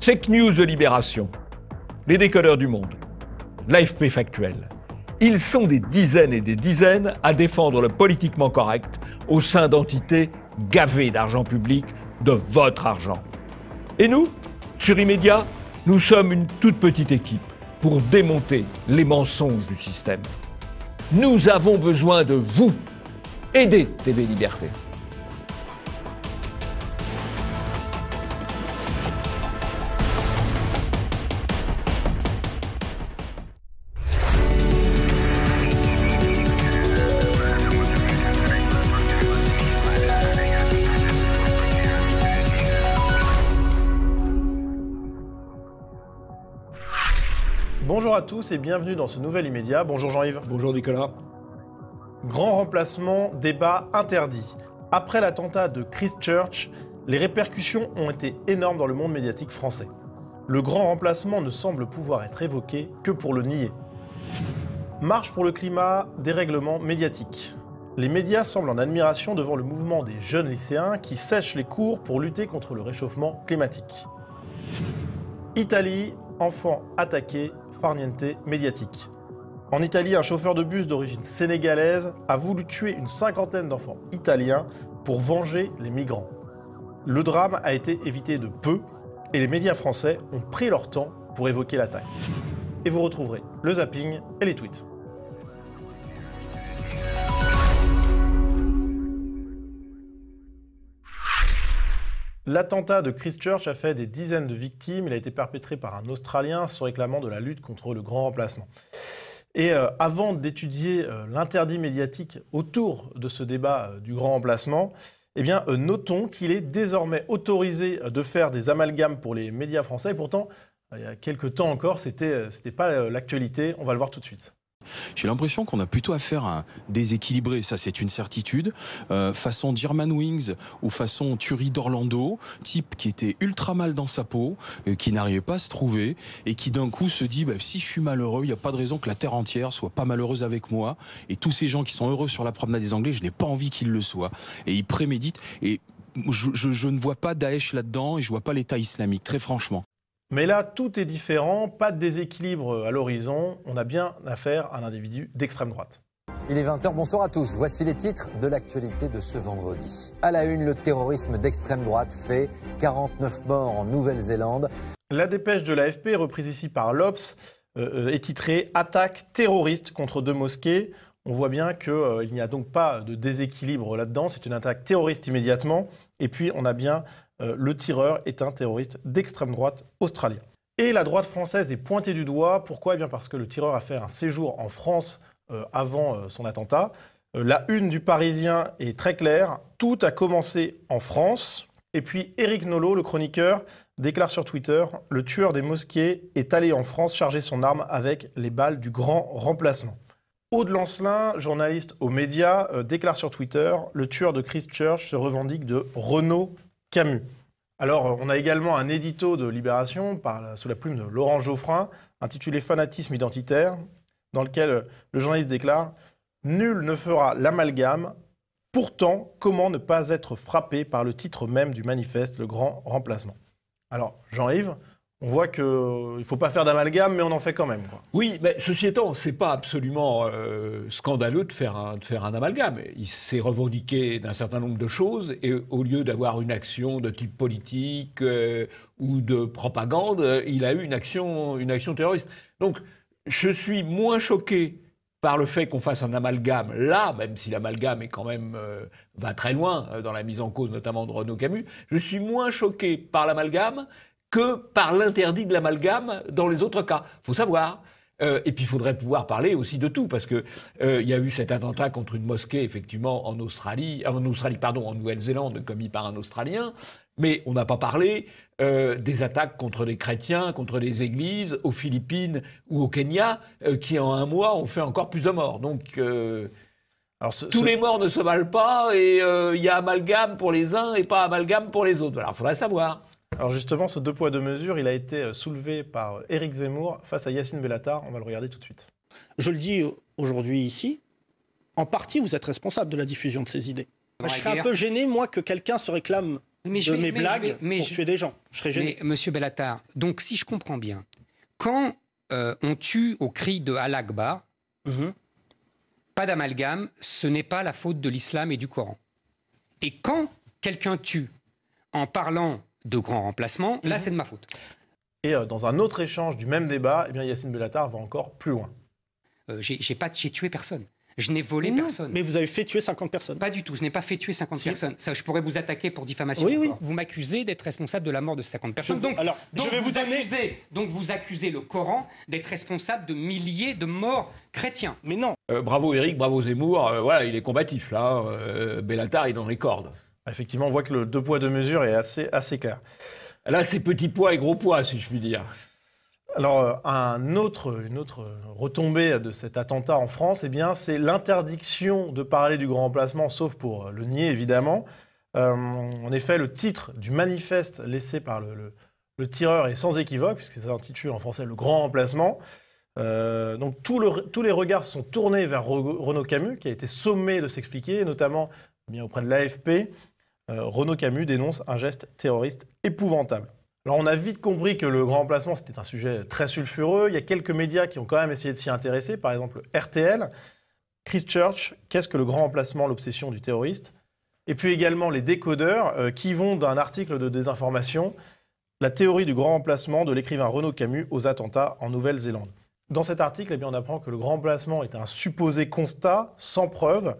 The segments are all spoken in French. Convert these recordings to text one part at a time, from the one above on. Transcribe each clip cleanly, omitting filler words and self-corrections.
Fake news de Libération, les décodeurs du monde, l'AFP factuel. Ils sont des dizaines et des dizaines à défendre le politiquement correct au sein d'entités gavées d'argent public, de votre argent. Et nous, sur Immédiat, nous sommes une toute petite équipe pour démonter les mensonges du système. Nous avons besoin de vous. Aidez TV Liberté. Bonjour à tous et bienvenue dans ce nouvel Immédiat. Bonjour Jean-Yves. Bonjour Nicolas. Grand remplacement, débat interdit. Après l'attentat de Christchurch, les répercussions ont été énormes dans le monde médiatique français. Le grand remplacement ne semble pouvoir être évoqué que pour le nier. Marche pour le climat, dérèglement médiatique. Les médias semblent en admiration devant le mouvement des jeunes lycéens qui sèchent les cours pour lutter contre le réchauffement climatique. Italie, enfants attaqués, farniente médiatique. En Italie, un chauffeur de bus d'origine sénégalaise a voulu tuer une cinquantaine d'enfants italiens pour venger les migrants. Le drame a été évité de peu et les médias français ont pris leur temps pour évoquer l'attaque. Et vous retrouverez le zapping et les tweets. L'attentat de Christchurch a fait des dizaines de victimes. Il a été perpétré par un Australien se réclamant de la lutte contre le grand remplacement. Et avant d'étudier l'interdit médiatique autour de ce débat du grand remplacement, eh bien, notons qu'il est désormais autorisé de faire des amalgames pour les médias français. Et pourtant, il y a quelques temps encore, c'était pas l'actualité. On va le voir tout de suite. J'ai l'impression qu'on a plutôt affaire à un déséquilibré, ça c'est une certitude, façon German Wings ou façon Tuerie d'Orlando, type qui était ultra mal dans sa peau, qui n'arrivait pas à se trouver et qui d'un coup se dit si je suis malheureux, il n'y a pas de raison que la terre entière soit pas malheureuse avec moi, et tous ces gens qui sont heureux sur la promenade des Anglais, je n'ai pas envie qu'ils le soient, et ils préméditent, et je ne vois pas Daesh là-dedans et je vois pas l'État islamique, très franchement. Mais là, tout est différent, pas de déséquilibre à l'horizon, on a bien affaire à un individu d'extrême droite. Il est 20h, bonsoir à tous. Voici les titres de l'actualité de ce vendredi. À la une, le terrorisme d'extrême droite fait 49 morts en Nouvelle-Zélande. La dépêche de l'AFP, reprise ici par l'Obs, est titrée « Attaque terroriste contre deux mosquées ». On voit bien qu'il n'y a donc pas de déséquilibre là-dedans, c'est une attaque terroriste immédiatement. Et puis on a bien le tireur est un terroriste d'extrême droite australien. Et la droite française est pointée du doigt. Pourquoi ? Eh bien parce que le tireur a fait un séjour en France avant son attentat. La une du Parisien est très claire. Tout a commencé en France. Et puis Éric Nolot, le chroniqueur, déclare sur Twitter « Le tueur des mosquées est allé en France charger son arme avec les balles du grand remplacement ». Aude Lancelin, journaliste aux médias, déclare sur Twitter « Le tueur de Christchurch se revendique de Renaud Camus ». Alors, on a également un édito de Libération sous la plume de Laurent Geoffrin, intitulé « Fanatisme identitaire », dans lequel le journaliste déclare « Nul ne fera l'amalgame. Pourtant, comment ne pas être frappé par le titre même du manifeste, le grand remplacement ?» Alors, Jean-Yves, on voit qu'il ne faut pas faire d'amalgame, mais on en fait quand même, quoi. Oui, mais ceci étant, c'est pas absolument scandaleux de faire un amalgame. Il s'est revendiqué d'un certain nombre de choses, et au lieu d'avoir une action de type politique ou de propagande, il a eu une action terroriste. Donc, je suis moins choqué par le fait qu'on fasse un amalgame là, même si l'amalgame est quand même va très loin dans la mise en cause, notamment de Renaud Camus. Je suis moins choqué par l'amalgame que par l'interdit de l'amalgame dans les autres cas. Il faut savoir. Et puis il faudrait pouvoir parler aussi de tout, parce que il y a eu cet attentat contre une mosquée, effectivement, en Nouvelle-Zélande, commis par un Australien, mais on n'a pas parlé des attaques contre des chrétiens, contre des églises, aux Philippines ou au Kenya, qui en un mois ont fait encore plus de morts. Donc tous les morts ne se valent pas, et il y a amalgame pour les uns et pas amalgame pour les autres. Alors il faudrait savoir. Alors justement, ce deux poids deux mesures, il a été soulevé par Éric Zemmour face à Yacine Bellatar. On va le regarder tout de suite. Je le dis aujourd'hui ici, en partie, vous êtes responsable de la diffusion de ces idées. Je serais un peu gêné, moi, que quelqu'un se réclame de mes blagues pour tuer des gens. Je serais gêné. Mais, Monsieur Bellatar, donc si je comprends bien, quand on tue au cri de Allah Akbar, pas d'amalgame, ce n'est pas la faute de l'islam et du Coran. Et quand quelqu'un tue en parlant de grand remplacement, là c'est de ma faute. Et dans un autre échange du même débat, eh bien, Yacine Bellatar va encore plus loin. J'ai tué personne. Je n'ai volé personne. Mais vous avez fait tuer 50 personnes. Pas du tout, je n'ai pas fait tuer 50 personnes. Ça, je pourrais vous attaquer pour diffamation. Oui. Vous m'accusez d'être responsable de la mort de 50 personnes. Donc vous accusez le Coran d'être responsable de milliers de morts chrétiens. Mais non. Bravo Éric, bravo Zemmour, voilà, il est combatif là. Bellatar, il est dans les cordes. Effectivement, on voit que le deux poids, deux mesures est assez clair. Là, c'est petit poids et gros poids, si je puis dire. Alors, une autre retombée de cet attentat en France, eh bien, c'est l'interdiction de parler du grand remplacement, sauf pour le nier, évidemment. En effet, le titre du manifeste laissé par le tireur est sans équivoque, puisque c'est intitulé en français « Le grand remplacement ». Donc, tous les regards se sont tournés vers Renaud Camus, qui a été sommé de s'expliquer, notamment bien auprès de l'AFP. Renaud Camus dénonce un geste terroriste épouvantable. Alors on a vite compris que le grand remplacement c'était un sujet très sulfureux. Il y a quelques médias qui ont quand même essayé de s'y intéresser, par exemple RTL, Christchurch, qu'est-ce que le grand remplacement, l'obsession du terroriste? Et puis également les décodeurs qui vont d'un article de désinformation, la théorie du grand remplacement de l'écrivain Renaud Camus aux attentats en Nouvelle-Zélande. Dans cet article, eh bien, on apprend que le grand remplacement est un supposé constat sans preuve,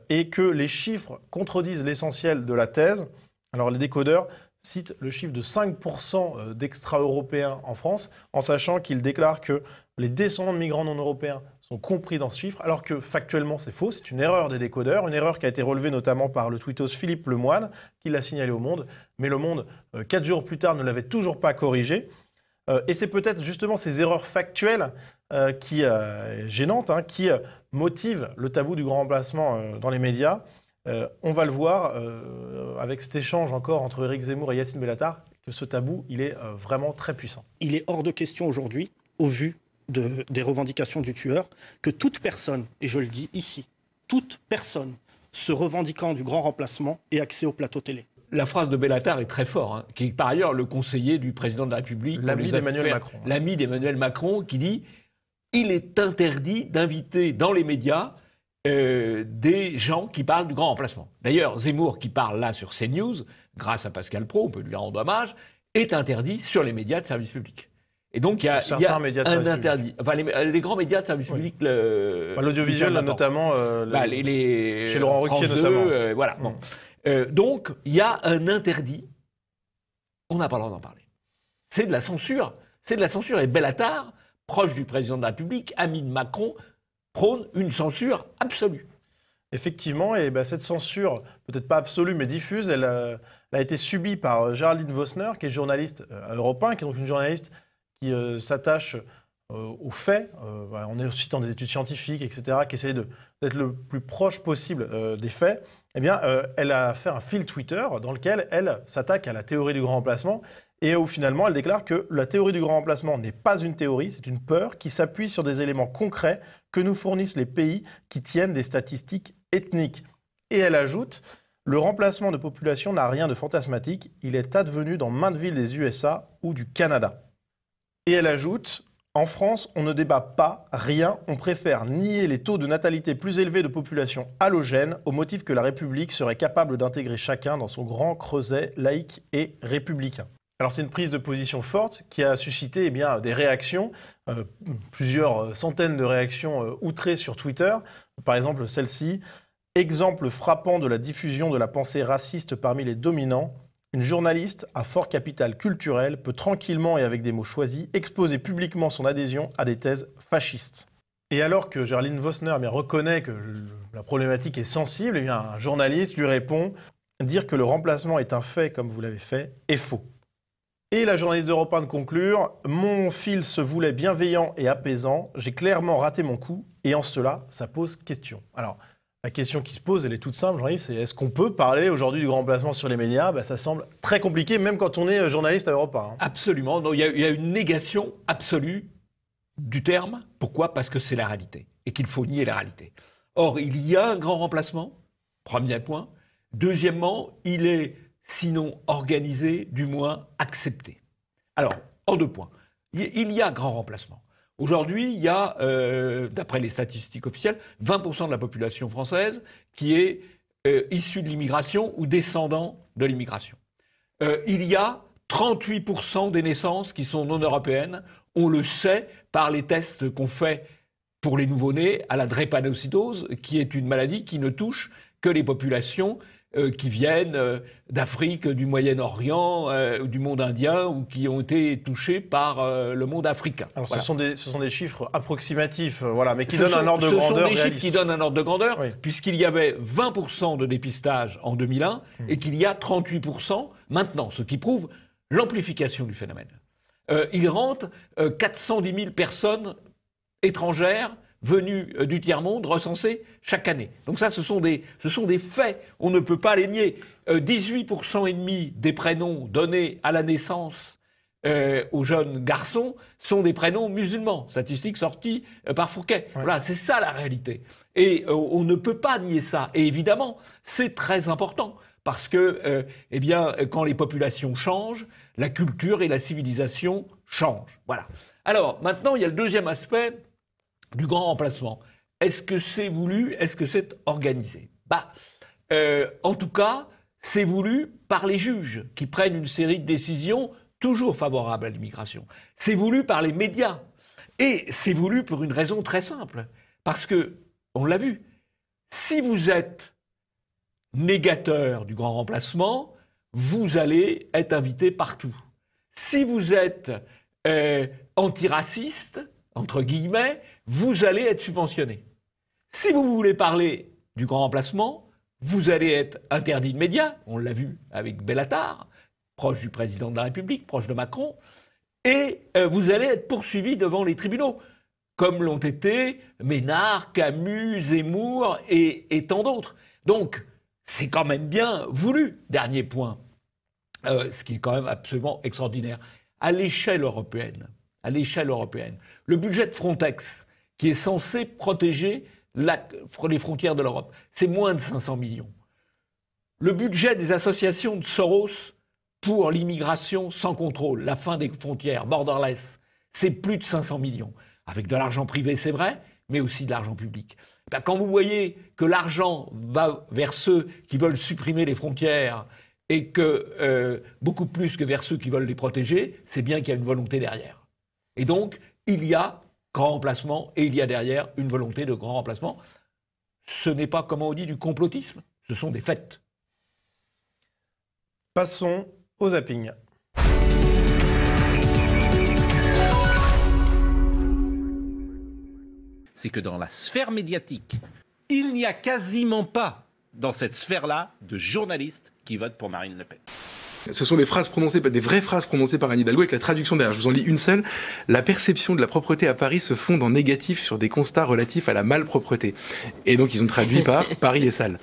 et que les chiffres contredisent l'essentiel de la thèse. Alors les décodeurs citent le chiffre de 5% d'extra-européens en France, en sachant qu'ils déclarent que les descendants de migrants non européens sont compris dans ce chiffre, alors que factuellement c'est faux, c'est une erreur des décodeurs, une erreur qui a été relevée notamment par le tweetos Philippe Lemoine, qui l'a signalé au Monde, mais le Monde, 4 jours plus tard, ne l'avait toujours pas corrigé. Et c'est peut-être justement ces erreurs factuelles gênantes, qui motivent le tabou du grand remplacement dans les médias. On va le voir avec cet échange encore entre Éric Zemmour et Yacine Bellatar, que ce tabou, il est vraiment très puissant. Il est hors de question aujourd'hui, au vu des revendications du tueur, que toute personne, et je le dis ici, toute personne se revendiquant du grand remplacement ait accès au plateau télé. La phrase de Bellatar est très forte, qui est par ailleurs le conseiller du président de la République. L'ami d'Emmanuel Macron. L'ami d'Emmanuel Macron qui dit « Il est interdit d'inviter dans les médias des gens qui parlent du grand remplacement ». D'ailleurs, Zemmour, qui parle là sur CNews, grâce à Pascal Praud, on peut lui rendre hommage, est interdit sur les médias de service public. Et donc, il y a un interdit. Enfin, les grands médias de service public... L'audiovisuel, notamment. Chez Laurent Ruquier, notamment. Voilà. Bon. Donc, il y a un interdit. On n'a pas le droit d'en parler. C'est de la censure. C'est de la censure. Et Bellatar, proche du président de la République, ami de Macron, prône une censure absolue. Effectivement, et cette censure, peut-être pas absolue, mais diffuse, elle a été subie par Géraldine Vossner, qui est journaliste à Europe 1, qui est donc une journaliste qui s'attache aux faits, on est aussi dans des études scientifiques, etc., qui essaie d'être le plus proche possible des faits. Eh bien, elle a fait un fil Twitter dans lequel elle s'attaque à la théorie du grand remplacement et où finalement elle déclare que la théorie du grand remplacement n'est pas une théorie, c'est une peur qui s'appuie sur des éléments concrets que nous fournissent les pays qui tiennent des statistiques ethniques. Et elle ajoute « Le remplacement de population n'a rien de fantasmatique, il est advenu dans maintes villes des USA ou du Canada. » Et elle ajoute « En France, on ne débat pas, rien, on préfère nier les taux de natalité plus élevés de population halogène au motif que la République serait capable d'intégrer chacun dans son grand creuset laïque et républicain. » Alors c'est une prise de position forte qui a suscité des réactions, plusieurs centaines de réactions outrées sur Twitter. Par exemple celle-ci, « Exemple frappant de la diffusion de la pensée raciste parmi les dominants. Une journaliste à fort capital culturel peut tranquillement et avec des mots choisis exposer publiquement son adhésion à des thèses fascistes. » Et alors que Géraldine Vossner reconnaît que la problématique est sensible, un journaliste lui répond « Dire que le remplacement est un fait comme vous l'avez fait est faux. » Et la journaliste d'Europe 1 de conclure « Mon fil se voulait bienveillant et apaisant, j'ai clairement raté mon coup et en cela, ça pose question. » Alors, la question qui se pose, elle est toute simple, Jean-Yves, c'est est-ce qu'on peut parler aujourd'hui du grand remplacement sur les médias? Ça semble très compliqué, même quand on est journaliste à Europe 1. Absolument. Il y a une négation absolue du terme. Pourquoi? Parce que c'est la réalité et qu'il faut nier la réalité. Or, il y a un grand remplacement, premier point. Deuxièmement, il est sinon organisée, du moins acceptée. Alors, en 2 points. Il y a grand remplacement. Aujourd'hui, il y a, d'après les statistiques officielles, 20% de la population française qui est issue de l'immigration ou descendant de l'immigration. Il y a 38% des naissances qui sont non européennes. On le sait par les tests qu'on fait pour les nouveau-nés à la drépanocytose, qui est une maladie qui ne touche que les populations qui viennent d'Afrique, du Moyen-Orient, du monde indien, ou qui ont été touchés par le monde africain. Alors, voilà. ce sont des chiffres approximatifs, voilà, mais qui donnent un ordre de grandeur réaliste. Ce sont des chiffres qui donnent un ordre de grandeur, oui. Puisqu'il y avait 20% de dépistage en 2001 et qu'il y a 38% maintenant, ce qui prouve l'amplification du phénomène. Il rentre 410 000 personnes étrangères venues du tiers-monde recensées chaque année. Donc ça, ce sont des faits. On ne peut pas les nier. 18% et demi des prénoms donnés à la naissance aux jeunes garçons sont des prénoms musulmans. Statistiques sorties par Fouquet. Ouais. Voilà, c'est ça la réalité. Et on ne peut pas nier ça. Et évidemment, c'est très important. Parce que, quand les populations changent, la culture et la civilisation changent. Voilà. Alors, maintenant, il y a le deuxième aspect du grand remplacement. Est-ce que c'est voulu? Est-ce que c'est organisé? En tout cas, c'est voulu par les juges qui prennent une série de décisions toujours favorables à l'immigration. C'est voulu par les médias. Et c'est voulu pour une raison très simple. Parce que, on l'a vu, si vous êtes négateur du grand remplacement, vous allez être invité partout. Si vous êtes antiraciste, entre guillemets, vous allez être subventionné. Si vous voulez parler du grand remplacement, vous allez être interdit de médias, on l'a vu avec Bellatar, proche du président de la République, proche de Macron, et vous allez être poursuivi devant les tribunaux, comme l'ont été Ménard, Camus, Zemmour et tant d'autres. Donc, c'est quand même bien voulu. Dernier point, ce qui est quand même absolument extraordinaire. À l'échelle européenne, le budget de Frontex, qui est censé protéger les frontières de l'Europe, c'est moins de 500 millions. Le budget des associations de Soros pour l'immigration sans contrôle, la fin des frontières, borderless, c'est plus de 500 millions. Avec de l'argent privé, c'est vrai, mais aussi de l'argent public. Quand vous voyez que l'argent va vers ceux qui veulent supprimer les frontières et que beaucoup plus que vers ceux qui veulent les protéger, c'est bien qu'il y a une volonté derrière. Et donc, il y a grand remplacement et il y a derrière une volonté de grand remplacement. Ce n'est pas, comme on dit, du complotisme, ce sont des faits. Passons au zapping. C'est que dans la sphère médiatique, il n'y a quasiment pas, dans cette sphère-là, de journalistes qui votent pour Marine Le Pen. Ce sont des phrases prononcées, des vraies phrases prononcées par Anne Hidalgo avec la traduction derrière. Je vous en lis une seule. La perception de la propreté à Paris se fonde en négatif sur des constats relatifs à la malpropreté. Et donc ils ont traduit par Paris est sale.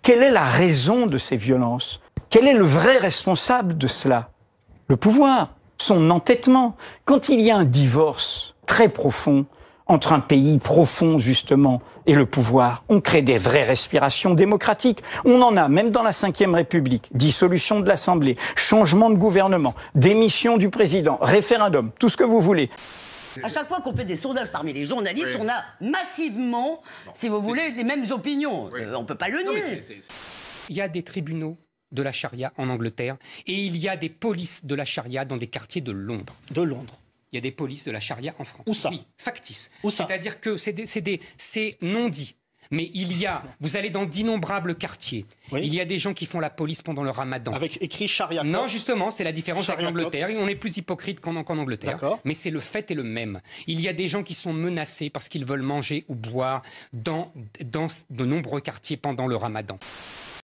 Quelle est la raison de ces violences? Quel est le vrai responsable de cela? Le pouvoir, son entêtement. Quand il y a un divorce très profond entre un pays profond, justement, et le pouvoir, on crée des vraies respirations démocratiques. On en a, même dans la Ve République, dissolution de l'Assemblée, changement de gouvernement, démission du président, référendum, tout ce que vous voulez. À chaque fois qu'on fait des sondages parmi les journalistes, on a massivement, si vous voulez, les mêmes opinions. On ne peut pas le nier. Il y a des tribunaux de la charia en Angleterre et il y a des polices de la charia dans des quartiers de Londres. De Londres. Il y a des polices de la charia en France. Où ça? Oui, factice. Où ça? C'est-à-dire que c'est non dit. Mais vous allez dans d'innombrables quartiers. Oui. Il y a des gens qui font la police pendant le ramadan. Avec écrit charia. Non, justement, c'est la différence avec l'Angleterre. On est plus hypocrite qu'en Angleterre. Mais c'est le fait est le même. Il y a des gens qui sont menacés parce qu'ils veulent manger ou boire dans de nombreux quartiers pendant le ramadan.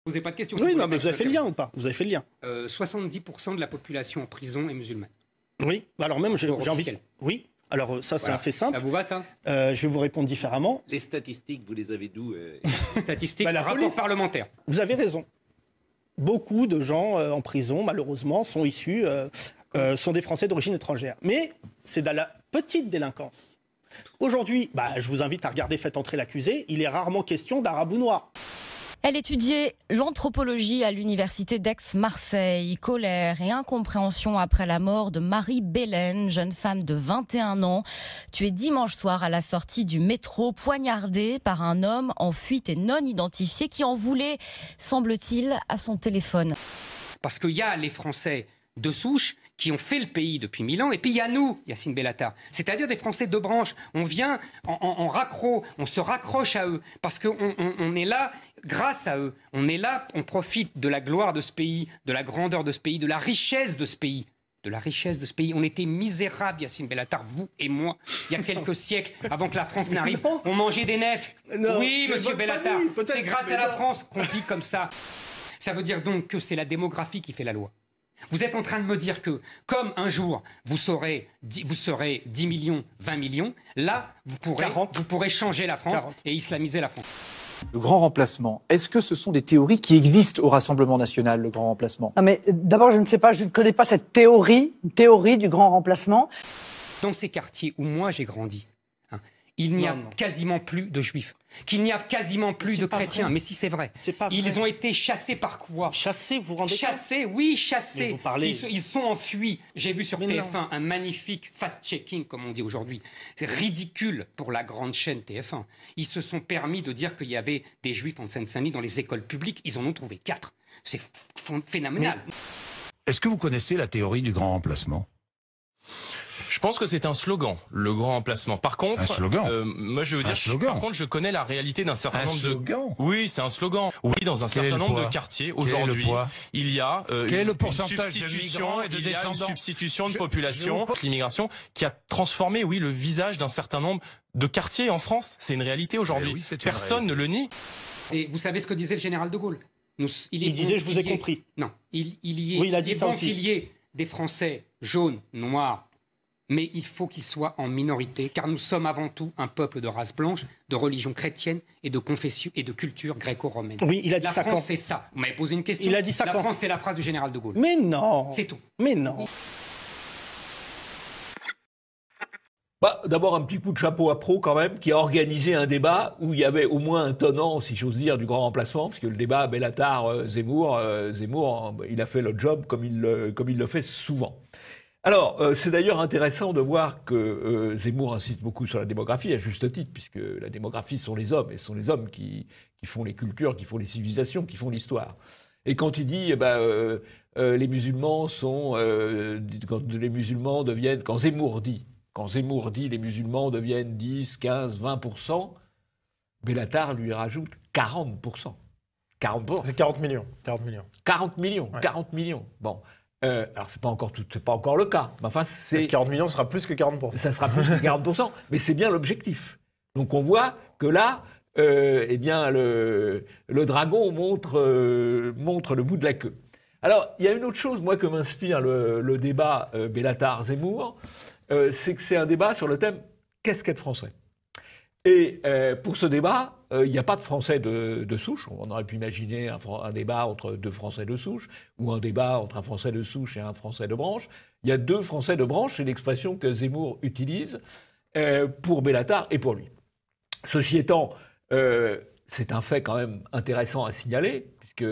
Vous n'avez pas de questions? Oui, non, mais vous avez fait le lien ou pas? Vous avez fait le lien. 70% de la population en prison est musulmane. Oui, alors même j'ai envie... Oui, alors ça c'est un fait simple. Ça vous va ça? Je vais vous répondre différemment. Les statistiques, vous les avez d'où? Statistiques, rapport parlementaire. Vous avez raison. Beaucoup de gens en prison, malheureusement, sont issus, sont des Français d'origine étrangère. Mais c'est de la petite délinquance. Aujourd'hui, je vous invite à regarder Faites entrer l'accusé, il est rarement question d'arabe ou noir. Elle étudiait l'anthropologie à l'université d'Aix-Marseille. Colère et incompréhension après la mort de Marie Bélène, jeune femme de 21 ans, tuée dimanche soir à la sortie du métro, poignardée par un homme en fuite et non identifié qui en voulait, semble-t-il, à son téléphone. Parce qu'il y a les Français de souche qui ont fait le pays depuis 1000 ans, et puis il y a nous, Yacine Bellatar, c'est-à-dire des Français de branche. On vient en raccro, on se raccroche à eux, parce qu'on est là grâce à eux. On est là, on profite de la gloire de ce pays, de la grandeur de ce pays, de la richesse de ce pays. De la richesse de ce pays. On était misérables, Yacine Bellatar, vous et moi, il y a quelques siècles, avant que la France n'arrive. On mangeait des nèfles. Non, oui, monsieur Bellatar, c'est grâce à la non. France qu'on vit comme ça. Ça veut dire donc que c'est la démographie qui fait la loi. Vous êtes en train de me dire que, comme un jour, vous serez 10 millions, 20 millions, là, vous pourrez changer la France 40. et islamiser la France. Le grand remplacement, est-ce que ce sont des théories qui existent au Rassemblement national, le grand remplacement? Non mais d'abord, je ne sais pas, je ne connais pas cette théorie du grand remplacement. Dans ces quartiers où moi j'ai grandi, il n'y a quasiment plus de juifs, qu'il n'y a quasiment plus de chrétiens. Vrai. Mais si c'est vrai. Pas vrai. Ils ont été chassés par quoi? Chassés, vous vous rendez compte? Chassés, oui, chassés. Mais vous parlez... Ils sont enfuis. J'ai vu sur TF1 un magnifique fast-checking, comme on dit aujourd'hui. C'est ridicule pour la grande chaîne TF1. Ils se sont permis de dire qu'il y avait des juifs en Seine-Saint-Denis dans les écoles publiques. Ils en ont trouvé 4. C'est phénoménal. Est-ce que vous connaissez la théorie du grand remplacement? Je pense que c'est un slogan, le grand remplacement. Par contre, un slogan. Moi je veux dire, par contre, je connais la réalité d'un certain nombre de. Oui, c'est un slogan. Oui, dans un certain nombre de quartiers aujourd'hui, il y a le pourcentage de migrants et de descendants? Il y a une substitution de population, l'immigration, qui a transformé, oui, le visage d'un certain nombre de quartiers en France. C'est une réalité aujourd'hui. Oui, personne ne le nie. Et vous savez ce que disait le général de Gaulle? Il disait, je vous ai compris. Non, il il a dit ça aussi. Qu'il y ait des Français jaunes, noirs, mais il faut qu'ils soient en minorité, car nous sommes avant tout un peuple de race blanche, de religion chrétienne et de confession et de culture gréco-romaine. Oui, il a dit ça quand? La France, c'est ça. Vous m'avez posé une question. Il a dit ça quand? La France, c'est la phrase du général de Gaulle. Mais non. C'est tout. Mais non. D'abord, un petit coup de chapeau à Pro, quand même, qui a organisé un débat où il y avait au moins un tenant, si j'ose dire, du grand remplacement, parce que le débat Bellatar-Zemmour, il a fait le job comme il le fait souvent. Alors, c'est d'ailleurs intéressant de voir que Zemmour insiste beaucoup sur la démographie, à juste titre, puisque la démographie, ce sont les hommes, et ce sont les hommes qui font les cultures, qui font les civilisations, qui font l'histoire. Et quand il dit, les musulmans sont... quand les musulmans deviennent... Quand Zemmour dit les musulmans deviennent 10, 15, 20%, Bellatar lui rajoute 40%. 40%. C'est 40 millions. 40 millions. 40 millions, ouais. 40 millions. Bon. Alors, c'est pas encore le cas. Mais enfin, 40 millions sera plus que 40%. Ça sera plus que 40%, mais c'est bien l'objectif. Donc, on voit que là, le dragon montre le bout de la queue. Alors, il y a une autre chose, moi, que m'inspire le débat Bellatar-Zemmour, c'est que c'est un débat sur le thème « Qu'est-ce qu'être français ?» Et pour ce débat, il n'y a pas de Français de souche. On aurait pu imaginer un débat entre deux Français de souche ou un débat entre un Français de souche et un Français de branche. Il y a deux Français de branche, c'est l'expression que Zemmour utilise pour Bellatar et pour lui. Ceci étant, c'est un fait quand même intéressant à signaler, puisque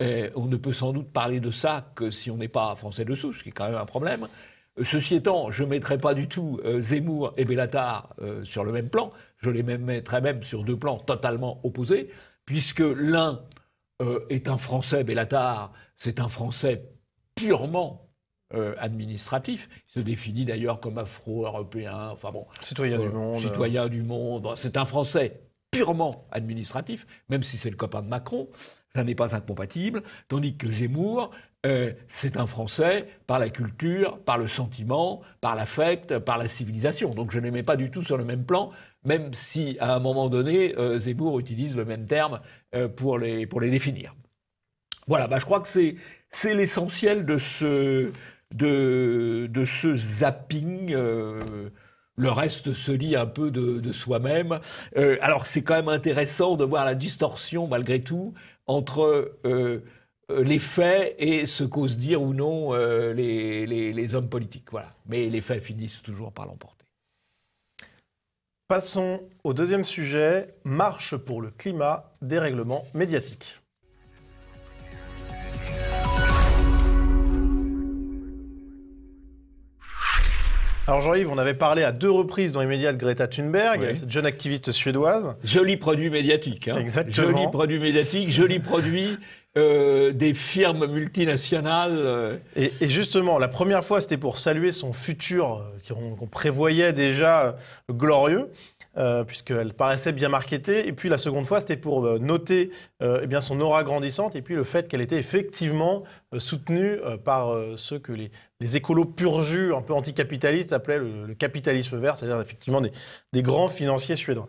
on ne peut sans doute parler de ça que si on n'est pas Français de souche, ce qui est quand même un problème. Ceci étant, je ne mettrai pas du tout Zemmour et Bellatar sur le même plan. Je les mettrai même sur deux plans totalement opposés, puisque l'un est un Français, Bellatar, c'est un Français purement administratif. Il se définit d'ailleurs comme afro-européen, enfin bon... Citoyen du monde. Citoyen du monde. C'est un Français purement administratif, même si c'est le copain de Macron, ça n'est pas incompatible, tandis que Zemmour... c'est un Français par la culture, par le sentiment, par l'affect, par la civilisation. Donc je ne les mets pas du tout sur le même plan, même si à un moment donné, Zemmour utilise le même terme pour les définir. Voilà, je crois que c'est l'essentiel de ce zapping. Le reste se lit un peu de soi-même. Alors c'est quand même intéressant de voir la distorsion, malgré tout, entre... les faits et ce qu'osent dire ou non les hommes politiques. Voilà. Mais les faits finissent toujours par l'emporter. Passons au deuxième sujet, marche pour le climat, dérèglement médiatique. Alors Jean-Yves, on avait parlé à 2 reprises dans les médias de Greta Thunberg, Oui. cette jeune activiste suédoise. Joli produit médiatique. Hein. Exactement. Joli produit médiatique, joli produit des firmes multinationales. Et justement, la première fois, c'était pour saluer son futur, qu'on prévoyait déjà glorieux, puisqu'elle paraissait bien marketée. Et puis la seconde fois, c'était pour noter eh bien, son aura grandissante et puis le fait qu'elle était effectivement soutenue par ceux que les écolos pur jus, un peu anticapitalistes, appelaient le capitalisme vert, c'est-à-dire effectivement des grands financiers suédois.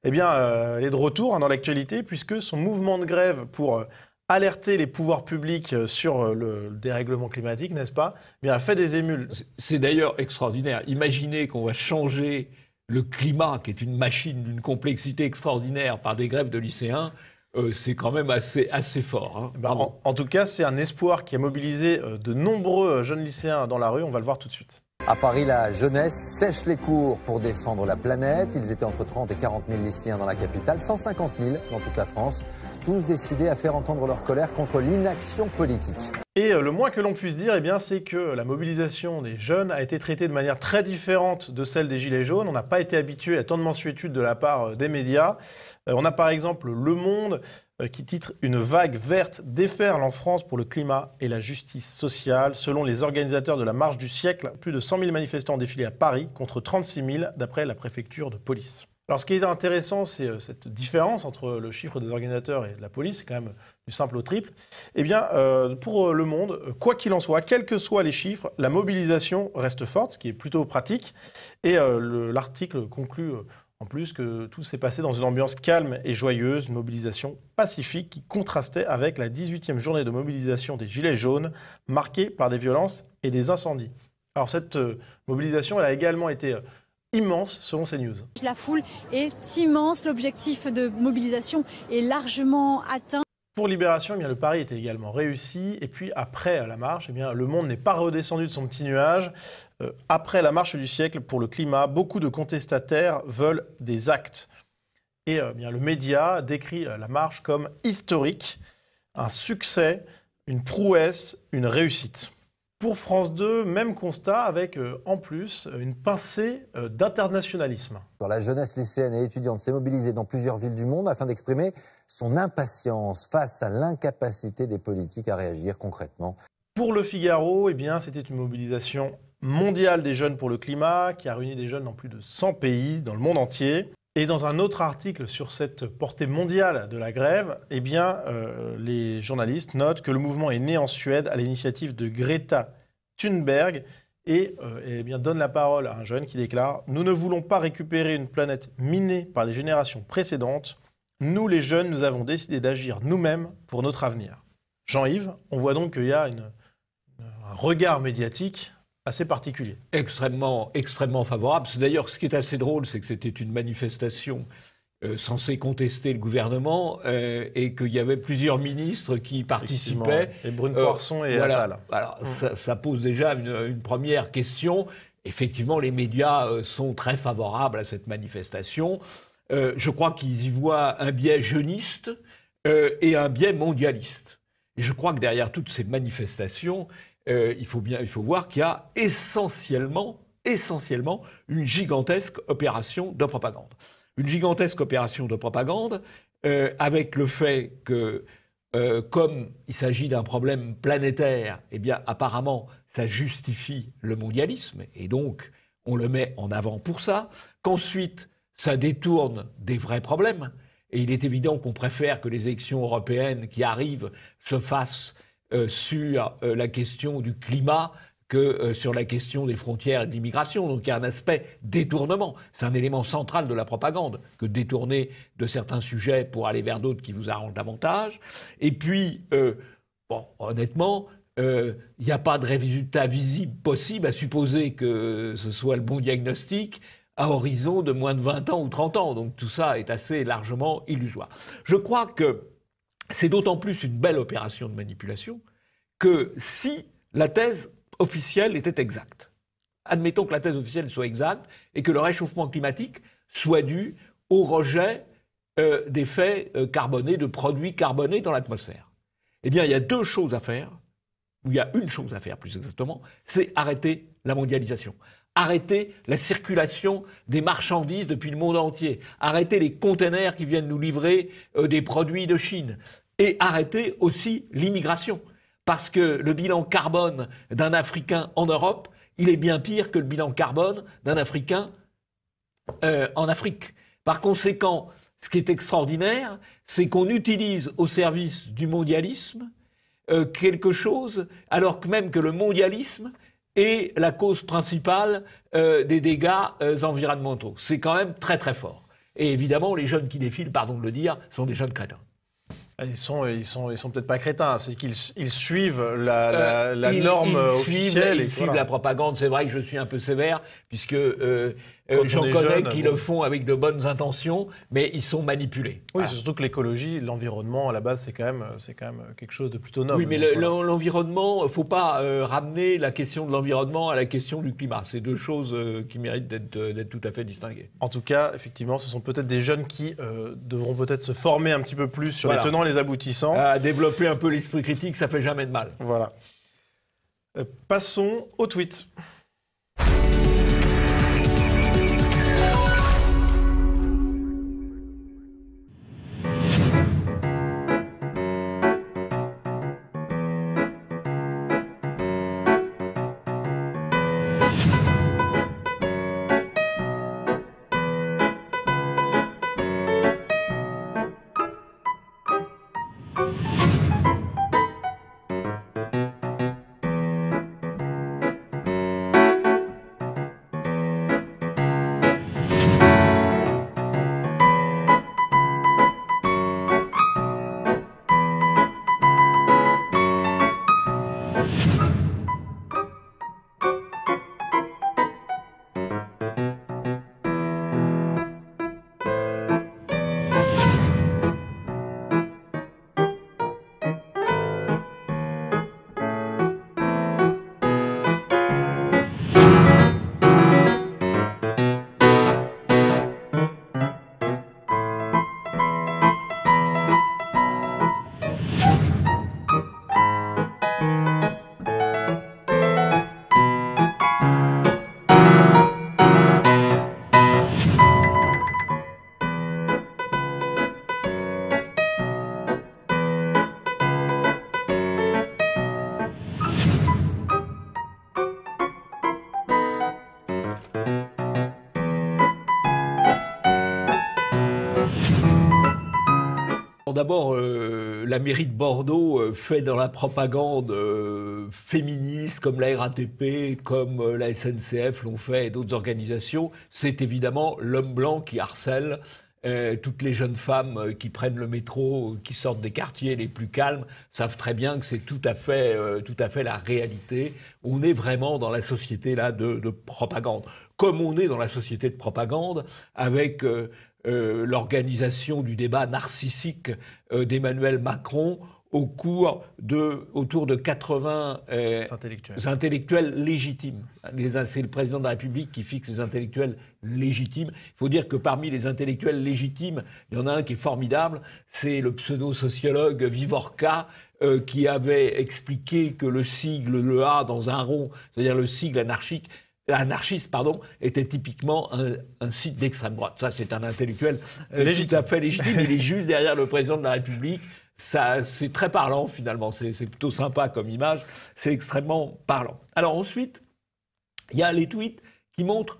Eh bien, elle est de retour dans l'actualité, puisque son mouvement de grève pour alerter les pouvoirs publics sur le dérèglement climatique, n'est-ce pas, eh bien, a fait des émules. C'est d'ailleurs extraordinaire. Imaginez qu'on va changer le climat, qui est une machine d'une complexité extraordinaire, par des grèves de lycéens. C'est quand même assez fort. Hein. Ben, en tout cas, c'est un espoir qui a mobilisé de nombreux jeunes lycéens dans la rue. On va le voir tout de suite. À Paris, la jeunesse sèche les cours pour défendre la planète. Ils étaient entre 30 et 40 000 lycéens dans la capitale, 150 000 dans toute la France, tous décidés à faire entendre leur colère contre l'inaction politique. Et le moins que l'on puisse dire, eh bien, c'est que la mobilisation des jeunes a été traitée de manière très différente de celle des Gilets jaunes. On n'a pas été habitué à tant de mansuétude de la part des médias. On a par exemple Le Monde qui titre « Une vague verte déferle en France pour le climat et la justice sociale ». Selon les organisateurs de la Marche du siècle, plus de 100 000 manifestants ont défilé à Paris contre 36 000 d'après la préfecture de police. Alors ce qui est intéressant, c'est cette différence entre le chiffre des organisateurs et de la police, c'est quand même du simple au triple. Eh bien, pour Le Monde, quoi qu'il en soit, quels que soient les chiffres, la mobilisation reste forte, ce qui est plutôt pratique. Et l'article conclut en plus que tout s'est passé dans une ambiance calme et joyeuse, une mobilisation pacifique qui contrastait avec la 18e journée de mobilisation des Gilets jaunes, marquée par des violences et des incendies. Alors cette mobilisation, elle a également été immense selon CNews. La foule est immense, l'objectif de mobilisation est largement atteint. Pour Libération, eh bien, le pari était également réussi. Et puis après la marche, eh bien, Le Monde n'est pas redescendu de son petit nuage. Après la marche du siècle pour le climat, beaucoup de contestataires veulent des actes. Et bien, le média décrit la marche comme historique, un succès, une prouesse, une réussite. Pour France 2, même constat avec en plus une pincée d'internationalisme. La jeunesse lycéenne et étudiante s'est mobilisée dans plusieurs villes du monde afin d'exprimer son impatience face à l'incapacité des politiques à réagir concrètement. Pour Le Figaro, eh bien, c'était une mobilisation mondiale des jeunes pour le climat qui a réuni des jeunes dans plus de 100 pays dans le monde entier. Et dans un autre article sur cette portée mondiale de la grève, eh bien, les journalistes notent que le mouvement est né en Suède à l'initiative de Greta Thunberg et eh bien, donne la parole à un jeune qui déclare « Nous ne voulons pas récupérer une planète minée par les générations précédentes. Nous, les jeunes, nous avons décidé d'agir nous-mêmes pour notre avenir. » Jean-Yves, on voit donc qu'il y a un regard médiatique assez particulier. Extrêmement favorable. D'ailleurs, ce qui est assez drôle, c'est que c'était une manifestation censée contester le gouvernement et qu'il y avait plusieurs ministres qui participaient. Et Brune Poirson et Attal. Alors, ça pose déjà une première question. Effectivement, les médias sont très favorables à cette manifestation. Je crois qu'ils y voient un biais jeuniste et un biais mondialiste. Et je crois que derrière toutes ces manifestations, il faut voir qu'il y a essentiellement une gigantesque opération de propagande. Une gigantesque opération de propagande avec le fait que, comme il s'agit d'un problème planétaire, eh bien, apparemment, ça justifie le mondialisme, et donc on le met en avant pour ça, qu'ensuite, ça détourne des vrais problèmes. Et il est évident qu'on préfère que les élections européennes qui arrivent se fassent sur la question du climat que sur la question des frontières et de l'immigration. Donc il y a un aspect détournement. C'est un élément central de la propagande, que détourner de certains sujets pour aller vers d'autres qui vous arrangent davantage. Et puis, honnêtement, il n'y a pas de résultat visible possible à supposer que ce soit le bon diagnostic à horizon de moins de 20 ans ou 30 ans. Donc tout ça est assez largement illusoire. Je crois que c'est d'autant plus une belle opération de manipulation que si la thèse officielle était exacte. Admettons que la thèse officielle soit exacte et que le réchauffement climatique soit due au rejet d'effets carbonés, de produits carbonés dans l'atmosphère. Eh bien, il y a deux choses à faire, ou il y a une chose à faire plus exactement, c'est arrêter la mondialisation. Arrêter la circulation des marchandises depuis le monde entier. Arrêter les containers qui viennent nous livrer des produits de Chine. Et arrêter aussi l'immigration. Parce que le bilan carbone d'un Africain en Europe, il est bien pire que le bilan carbone d'un Africain en Afrique. Par conséquent, ce qui est extraordinaire, c'est qu'on utilise au service du mondialisme quelque chose, alors que même que le mondialisme est la cause principale des dégâts environnementaux. C'est quand même très très fort. Et évidemment, les jeunes qui défilent, pardon de le dire, sont des jeunes crétins. Ils sont peut-être pas crétins, c'est qu'ils suivent la norme officielle. Ils suivent la propagande. C'est vrai que je suis un peu sévère, puisque j'en connais qui le font avec de bonnes intentions, mais ils sont manipulés. Oui, voilà. C'est surtout que l'écologie, l'environnement, à la base, c'est quand même quelque chose de plutôt noble. Oui, mais l'environnement, il ne faut pas ramener la question de l'environnement à la question du climat. C'est deux choses qui méritent d'être tout à fait distinguées. En tout cas, effectivement, ce sont peut-être des jeunes qui devront peut-être se former un petit peu plus sur les tenants et les aboutissants. Développer un peu l'esprit critique, ça fait jamais de mal. Voilà. Passons au tweet. D'abord, la mairie de Bordeaux fait dans la propagande féministe, comme la RATP, comme la SNCF l'ont fait et d'autres organisations. C'est évidemment l'homme blanc qui harcèle toutes les jeunes femmes qui prennent le métro, qui sortent des quartiers les plus calmes, savent très bien que c'est tout à fait la réalité. On est vraiment dans la société là de propagande. Comme on est dans la société de propagande avec l'organisation du débat narcissique d'Emmanuel Macron autour de 80 intellectuels légitimes. C'est le président de la République qui fixe les intellectuels légitimes. Il faut dire que parmi les intellectuels légitimes, il y en a un qui est formidable, c'est le pseudo-sociologue Vivorca, qui avait expliqué que le sigle, le A dans un rond, c'est-à-dire le sigle anarchiste, était typiquement un site d'extrême droite. Ça, c'est un intellectuel tout à fait légitime. Il est juste derrière le président de la République. Ça, c'est très parlant, finalement. C'est plutôt sympa comme image. C'est extrêmement parlant. Alors ensuite, il y a les tweets qui montrent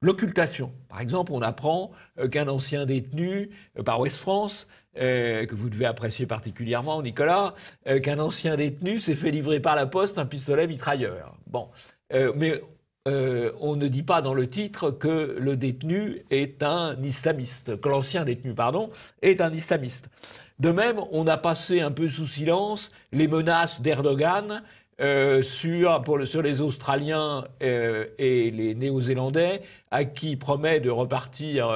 l'occultation. Par exemple, on apprend qu'un ancien détenu par Ouest France, que vous devez apprécier particulièrement, Nicolas, qu'un ancien détenu s'est fait livrer par la poste un pistolet mitrailleur. Bon, mais on ne dit pas dans le titre que le détenu est un islamiste, que l'ancien détenu, est un islamiste. De même, on a passé un peu sous silence les menaces d'Erdogan sur les Australiens et les Néo-Zélandais, à qui il promet de repartir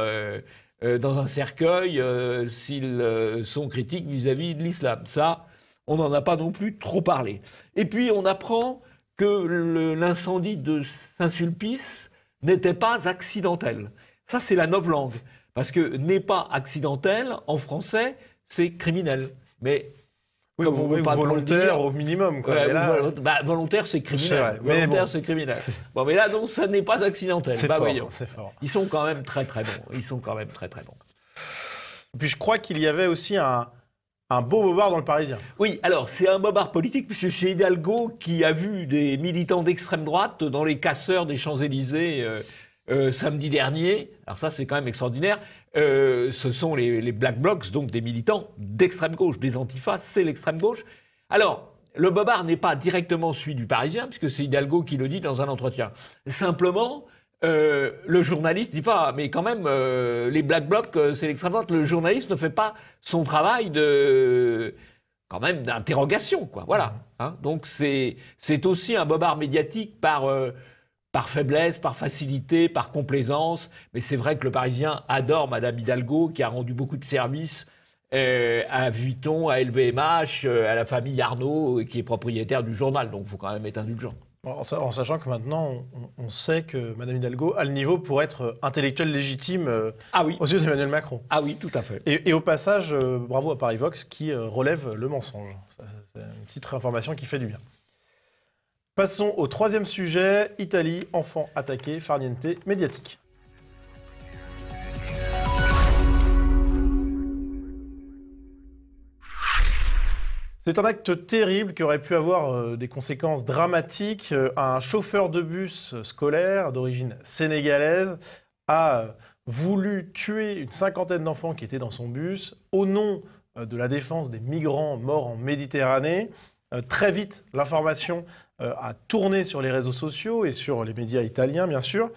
dans un cercueil s'ils sont critiques vis-à-vis de l'islam. Ça, on n'en a pas non plus trop parlé. Et puis, on apprend que l'incendie de Saint-Sulpice n'était pas accidentel. Ça, c'est la novlangue. Parce que n'est pas accidentel, en français, c'est criminel. Mais oui, comme on veut pas volontaire dire, au minimum. Quoi. Là... volontaire, c'est criminel. Vrai, volontaire, c'est criminel. Bon, mais là, donc, ça n'est pas accidentel. C'est fort. Ils sont quand même très, très bons. Ils sont quand même très, très bons. Et puis, je crois qu'il y avait aussi un beau bobard dans le Parisien. Oui, alors, c'est un bobard politique, puisque c'est Hidalgo qui a vu des militants d'extrême droite dans les casseurs des Champs-Élysées samedi dernier. Alors ça, c'est quand même extraordinaire. Ce sont les Black Blocs, donc des militants d'extrême gauche, des antifas, c'est l'extrême gauche. Alors, le bobard n'est pas directement celui du Parisien, puisque c'est Hidalgo qui le dit dans un entretien. Simplement, le journaliste dit pas, mais quand même, les Black Blocs, c'est l'extrême droite. Le journaliste ne fait pas son travail quand même d'interrogation, quoi. Voilà. Hein. Donc c'est aussi un bobard médiatique par faiblesse, par facilité, par complaisance. Mais c'est vrai que le Parisien adore Madame Hidalgo, qui a rendu beaucoup de services à Vuitton, à LVMH, à la famille Arnaud, qui est propriétaire du journal. Donc il faut quand même être indulgent. En sachant que maintenant, on sait que Madame Hidalgo a le niveau pour être intellectuelle légitime aux yeux d'Emmanuel Macron. Ah oui, tout à fait. Et au passage, bravo à Paris Vox qui relève le mensonge. C'est une petite information qui fait du bien. Passons au troisième sujet, Italie, enfant attaqué, farniente médiatique. C'est un acte terrible qui aurait pu avoir des conséquences dramatiques. Un chauffeur de bus scolaire d'origine sénégalaise a voulu tuer une cinquantaine d'enfants qui étaient dans son bus au nom de la défense des migrants morts en Méditerranée. Très vite, l'information a tourné sur les réseaux sociaux et sur les médias italiens, bien sûr,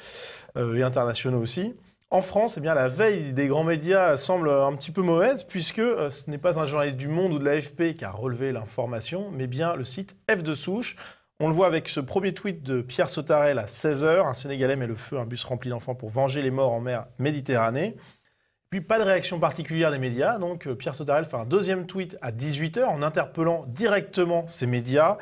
et internationaux aussi. En France, eh bien, la veille des grands médias semble un petit peu mauvaise, puisque ce n'est pas un journaliste du Monde ou de l'AFP qui a relevé l'information, mais bien le site F de Souche. On le voit avec ce premier tweet de Pierre Sautarel à 16h. Un Sénégalais met le feu à un bus rempli d'enfants pour venger les morts en mer Méditerranée. Puis pas de réaction particulière des médias, donc Pierre Sautarel fait un deuxième tweet à 18h en interpellant directement ces médias.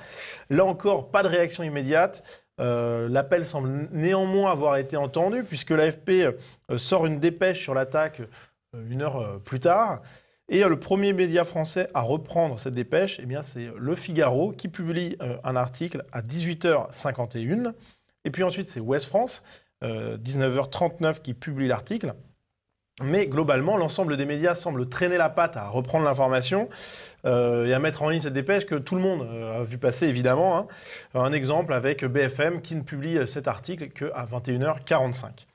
Là encore, pas de réaction immédiate. L'appel semble néanmoins avoir été entendu, puisque l'AFP sort une dépêche sur l'attaque une heure plus tard. Et le premier média français à reprendre cette dépêche, eh bien, c'est Le Figaro qui publie un article à 18h51. Et puis ensuite, c'est Ouest France, 19h39, qui publie l'article. Mais globalement, l'ensemble des médias semble traîner la patte à reprendre l'information et à mettre en ligne cette dépêche que tout le monde a vu passer, évidemment. Hein. Un exemple avec BFM qui ne publie cet article qu'à 21h45.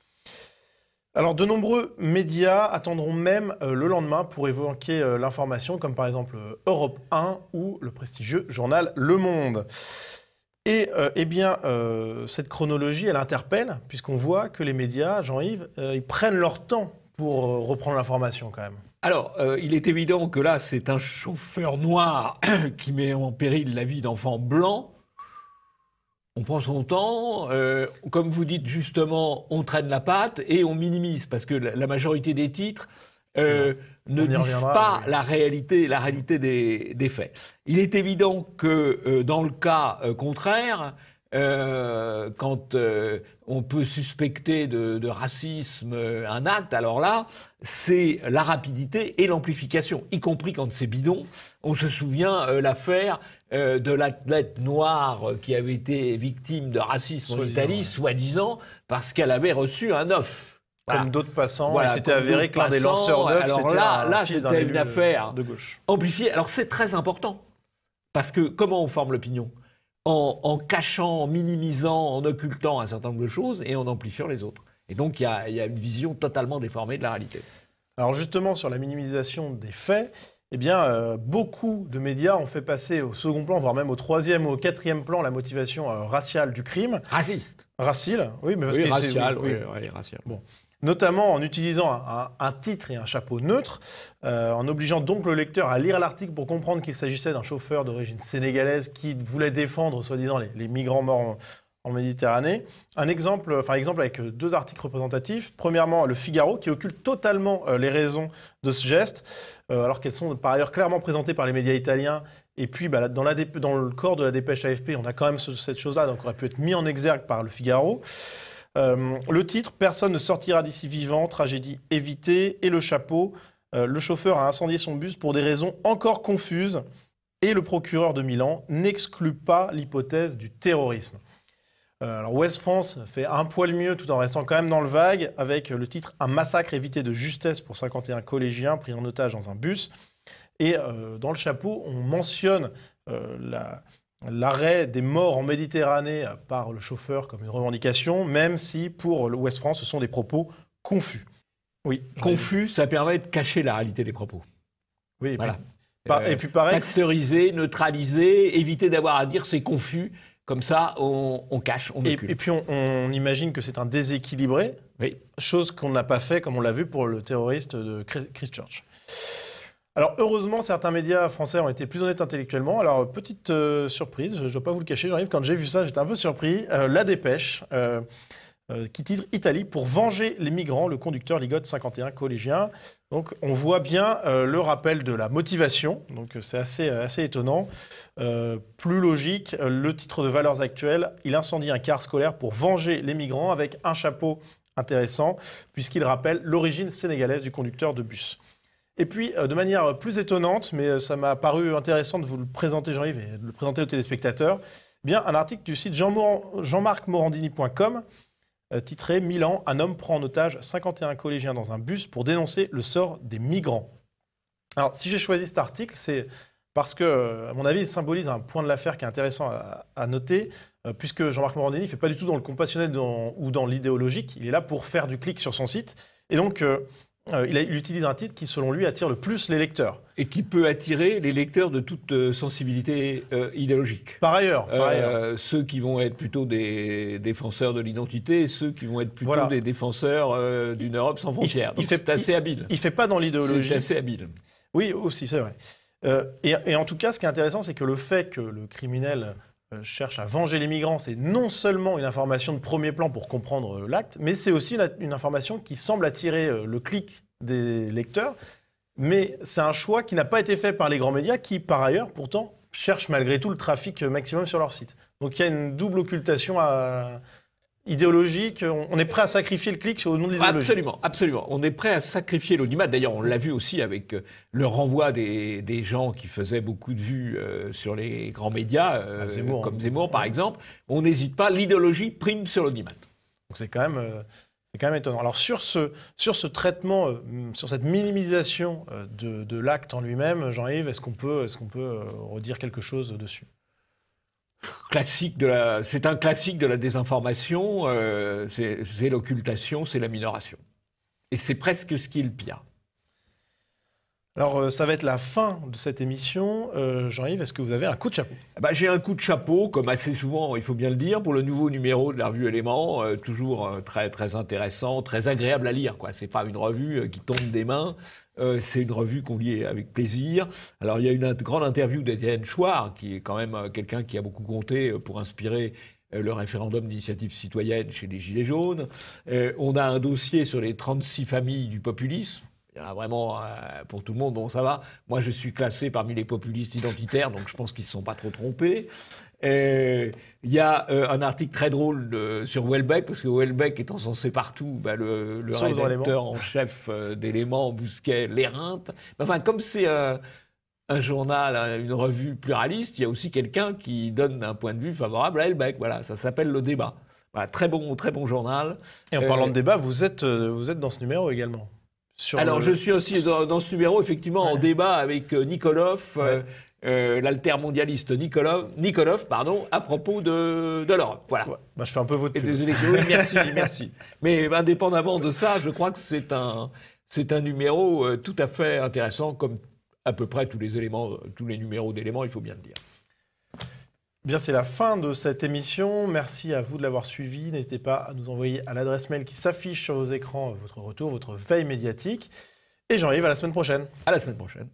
Alors, de nombreux médias attendront même le lendemain pour évoquer l'information, comme par exemple Europe 1 ou le prestigieux journal Le Monde. Et cette chronologie, elle interpelle, puisqu'on voit que les médias, Jean-Yves, ils prennent leur temps pour reprendre l'information quand même. Alors, il est évident que là, c'est un chauffeur noir qui met en péril la vie d'enfants blancs. On prend son temps, comme vous dites justement, on traîne la patte et on minimise, parce que la majorité des titres ne disent pas la réalité des faits. Il est évident que dans le cas contraire, quand on peut suspecter de racisme un acte, alors là, c'est la rapidité et l'amplification, y compris quand c'est bidon. On se souvient l'affaire de l'athlète noire qui avait été victime de racisme en Italie, soi-disant, parce qu'elle avait reçu un œuf. Voilà. Comme d'autres passants, voilà, il s'était avéré que l'un des lanceurs d'œufs, c'était là, fils d'un c'était élu une affaire de gauche. Amplifiée. Alors c'est très important, parce que comment on forme l'opinion ? En cachant, en minimisant, en occultant un certain nombre de choses et en amplifiant les autres. Et donc, il y a une vision totalement déformée de la réalité. Alors justement, sur la minimisation des faits, eh bien, beaucoup de médias ont fait passer au second plan, voire même au troisième ou au quatrième plan, la motivation raciale du crime. Raciste. Racile, oui, mais parce oui, que racial, oui, racial. Bon. Notamment en utilisant un titre et un chapeau neutre, en obligeant donc le lecteur à lire l'article pour comprendre qu'il s'agissait d'un chauffeur d'origine sénégalaise qui voulait défendre, soi-disant, les migrants morts en Méditerranée. Exemple avec deux articles représentatifs. Premièrement, Le Figaro, qui occulte totalement les raisons de ce geste, alors qu'elles sont par ailleurs clairement présentées par les médias italiens. Et puis, dans le corps de la dépêche AFP, on a quand même cette chose-là, donc aurait pu être mis en exergue par Le Figaro. Le titre, personne ne sortira d'ici vivant, tragédie évitée. Et le chapeau, le chauffeur a incendié son bus pour des raisons encore confuses. Et le procureur de Milan n'exclut pas l'hypothèse du terrorisme. Alors Ouest France fait un poil mieux tout en restant quand même dans le vague avec le titre « Un massacre évité de justesse pour 51 collégiens pris en otage dans un bus ». Et dans le chapeau, on mentionne l'arrêt des morts en Méditerranée par le chauffeur comme une revendication, même si pour l'Ouest France, ce sont des propos confus. Oui. Confus, ça permet de cacher la réalité des propos. Oui, voilà. Et puis pareil. Pasteuriser, neutraliser, éviter d'avoir à dire c'est confus. Comme ça, on cache, on occulte. Et puis on imagine que c'est un déséquilibré, chose qu'on n'a pas fait, comme on l'a vu pour le terroriste de Christchurch. Alors heureusement, certains médias français ont été plus honnêtes intellectuellement. Alors petite surprise, je ne dois pas vous le cacher, j'arrive, quand j'ai vu ça, j'étais un peu surpris. La Dépêche, qui titre « Italie, pour venger les migrants, le conducteur ligote 51 collégiens ». Donc on voit bien le rappel de la motivation, donc c'est assez étonnant. Plus logique, le titre de Valeurs Actuelles, il incendie un car scolaire pour venger les migrants, avec un chapeau intéressant, puisqu'il rappelle l'origine sénégalaise du conducteur de bus. Et puis, de manière plus étonnante, mais ça m'a paru intéressant de vous le présenter, Jean-Yves, et de le présenter aux téléspectateurs, bien un article du site jean-marc-morandini.com, titré « Milan, un homme prend en otage 51 collégiens dans un bus pour dénoncer le sort des migrants ». Alors, si j'ai choisi cet article, c'est parce que, à mon avis, il symbolise un point de l'affaire qui est intéressant à noter, puisque Jean-Marc Morandini ne fait pas du tout dans le compassionnel ou dans l'idéologique, il est là pour faire du clic sur son site. Et donc, il utilise un titre qui, selon lui, attire le plus les lecteurs. Et qui peut attirer les lecteurs de toute sensibilité idéologique. Par ailleurs. Ceux qui vont être plutôt des défenseurs de l'identité et ceux qui vont être plutôt des défenseurs d'une Europe sans frontières. C'est assez habile. Il ne fait pas dans l'idéologie. C'est assez habile. Oui, aussi, c'est vrai. Et en tout cas, ce qui est intéressant, c'est que le fait que le criminel cherche à venger les migrants, c'est non seulement une information de premier plan pour comprendre l'acte, mais c'est aussi une information qui semble attirer le clic des lecteurs. Mais c'est un choix qui n'a pas été fait par les grands médias qui, par ailleurs, pourtant, cherchent malgré tout le trafic maximum sur leur site. Donc il y a une double occultation idéologique. On est prêt à sacrifier le clic au nom de l'idéologie. Absolument, absolument. On est prêt à sacrifier l'audimat. D'ailleurs, on l'a vu aussi avec le renvoi des gens qui faisaient beaucoup de vues sur les grands médias, comme Zemmour, par exemple. On n'hésite pas, l'idéologie prime sur l'audimat. Donc c'est quand même étonnant. Alors sur ce traitement, sur cette minimisation de l'acte en lui-même, Jean-Yves, est-ce qu'on peut redire quelque chose dessus ? C'est un classique de la désinformation, c'est l'occultation, c'est la minoration. Et c'est presque ce qui est le pire. Alors, ça va être la fin de cette émission. Jean-Yves, est-ce que vous avez un coup de chapeau ? J'ai un coup de chapeau, comme assez souvent, il faut bien le dire, pour le nouveau numéro de la revue Éléments, toujours très, très intéressant, très agréable à lire. Ce n'est pas une revue qui tombe des mains, c'est une revue qu'on lit avec plaisir. Alors, il y a une grande interview d'Étienne Chouard, qui est quand même quelqu'un qui a beaucoup compté pour inspirer le référendum d'initiative citoyenne chez les Gilets jaunes. On a un dossier sur les 36 familles du populisme. Il y en a vraiment pour tout le monde, bon ça va. Moi je suis classé parmi les populistes identitaires, donc je pense qu'ils ne se sont pas trop trompés. Il y a un article très drôle sur Houellebecq, parce que Houellebecq étant censé partout, le rédacteur en chef d'Éléments, Bousquet, l'éreinte. Enfin, comme c'est un journal, une revue pluraliste, il y a aussi quelqu'un qui donne un point de vue favorable à Houellebecq. Voilà, ça s'appelle Le Débat. Voilà, très bon journal. Et en parlant de débat, vous êtes dans ce numéro également. Je suis aussi dans ce numéro, effectivement, en débat avec Nikolov, l'altermondialiste Nikolov, à propos de l'Europe. Voilà. Je fais un peu votre pub. Et des élections. Oui, merci. Mais indépendamment de ça, je crois que c'est un numéro tout à fait intéressant, comme à peu près tous les numéros d'Éléments, il faut bien le dire. Bien, c'est la fin de cette émission. Merci à vous de l'avoir suivi. N'hésitez pas à nous envoyer à l'adresse mail qui s'affiche sur vos écrans votre retour, votre veille médiatique. Et Jean-Yves, à la semaine prochaine. À la semaine prochaine.